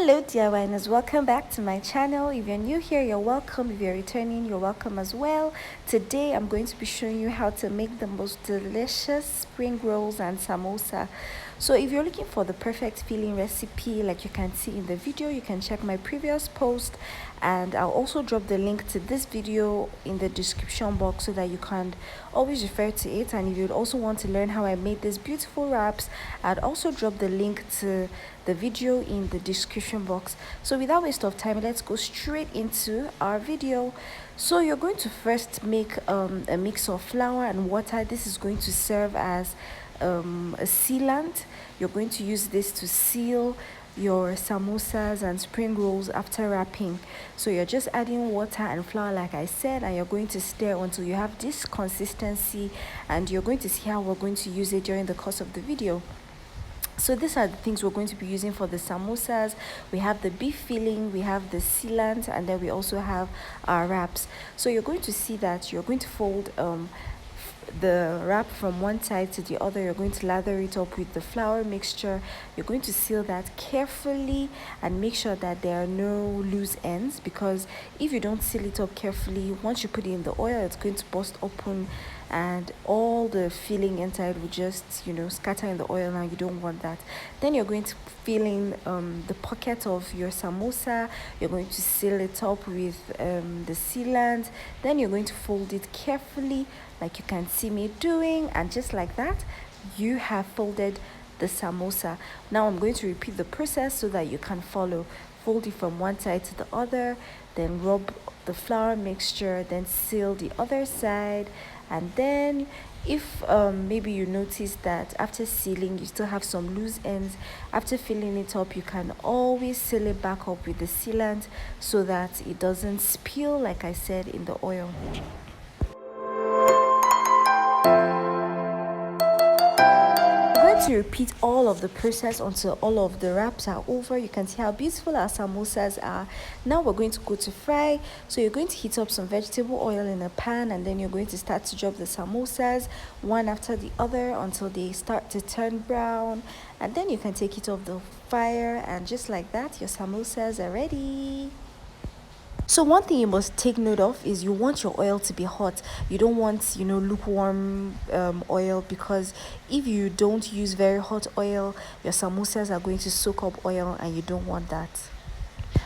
Hello DIYers, welcome back to my channel. If you're new here, you're welcome. If you're returning, you're welcome as well. Today I'm going to be showing you how to make the most delicious spring rolls and samosa. So if you're looking for the perfect filling recipe like you can see in the video, you can check my previous post, and I'll also drop the link to this video in the description box so that you can always refer to it. And if you'd also want to learn how I made these beautiful wraps, I'd also drop the link to the video in the description box. So without waste of time, let's go straight into our video. So you're going to first make a mix of flour and water. This is going to serve as a sealant. You're going to use this to seal your samosas and spring rolls after wrapping. So you're just adding water and flour like I said, and you're going to stir until you have this consistency, and you're going to see how we're going to use it during the course of the video. So these are the things we're going to be using for the samosas. We have the beef filling, we have the sealant, and then we also have our wraps. So you're going to see that you're going to fold the wrap from one side to the other. You're going to lather it up with the flour mixture. You're going to seal that carefully and make sure that there are no loose ends, because if you don't seal it up carefully, once you put it in the oil, it's going to burst open and all the filling inside will just, scatter in the oil, and you don't want that. Then you're going to fill in the pocket of your samosa. You're going to seal it up with the sealant. Then you're going to fold it carefully like you can see me doing, and just like that you have folded the samosa. Now I'm going to repeat the process so that you can follow. Fold it from one side to the other, then rub the flour mixture, then seal the other side. And then if maybe you notice that after sealing you still have some loose ends, after filling it up, you can always seal it back up with the sealant so that it doesn't spill like I said in the oil. To repeat all of the process until all of the wraps are over. You can see how beautiful our samosas are. Now we're going to go to fry. So you're going to heat up some vegetable oil in a pan, and then you're going to start to drop the samosas one after the other until they start to turn brown, and then you can take it off the fire, and just like that your samosas are ready. So one thing you must take note of is you want your oil to be hot. You don't want, lukewarm oil, because if you don't use very hot oil, your samosas are going to soak up oil, and you don't want that.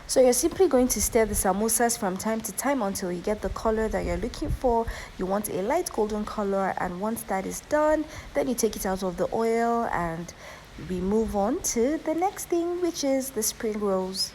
So you're simply going to stir the samosas from time to time until you get the color that you're looking for. You want a light golden color, and once that is done, then you take it out of the oil and we move on to the next thing, which is the spring rolls.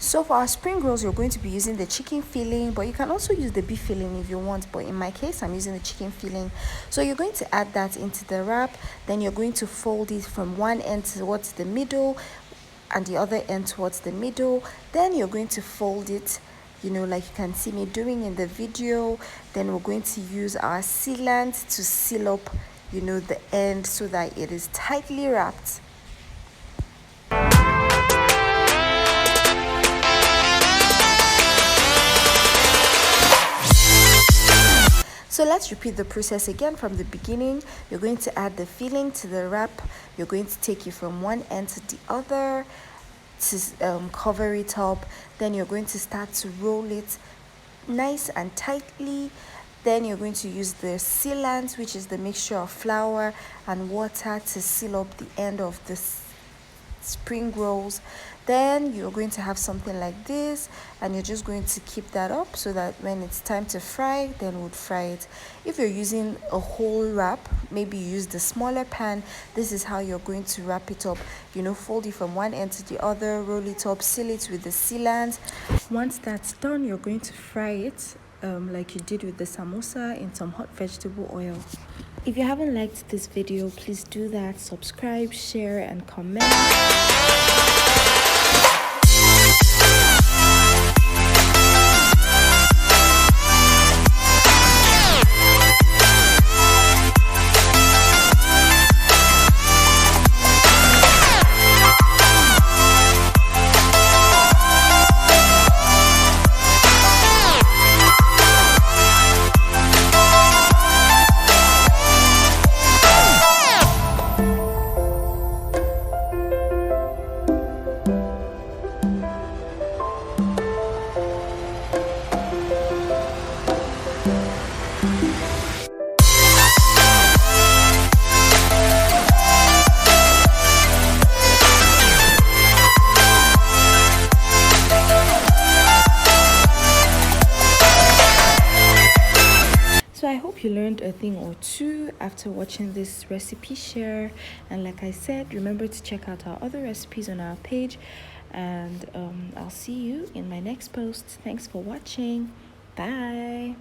So for our spring rolls, you're going to be using the chicken filling, but you can also use the beef filling if you want, but in my case I'm using the chicken filling. So you're going to add that into the wrap, then you're going to fold it from one end towards the middle and the other end towards the middle. Then you're going to fold it, like you can see me doing in the video. Then we're going to use our sealant to seal up the end so that it is tightly wrapped. So let's repeat the process again from the beginning. You're going to add the filling to the wrap. You're going to take it from one end to the other to cover it up. Then you're going to start to roll it nice and tightly. Then you're going to use the sealant, which is the mixture of flour and water, to seal up the end of the spring rolls. Then you're going to have something like this, and you're just going to keep that up so that when it's time to fry, then we'll fry it. If you're using a whole wrap, maybe you use the smaller pan. This is how you're going to wrap it up. Fold it from one end to the other, roll it up, seal it with the sealant. Once that's done, you're going to fry it like you did with the samosa in some hot vegetable oil. If you haven't liked this video, please do that. Subscribe, share, and comment. hope you learned a thing or two after watching this recipe share. And like I said, remember to check out our other recipes on our page. And I'll see you in my next post. Thanks for watching. Bye.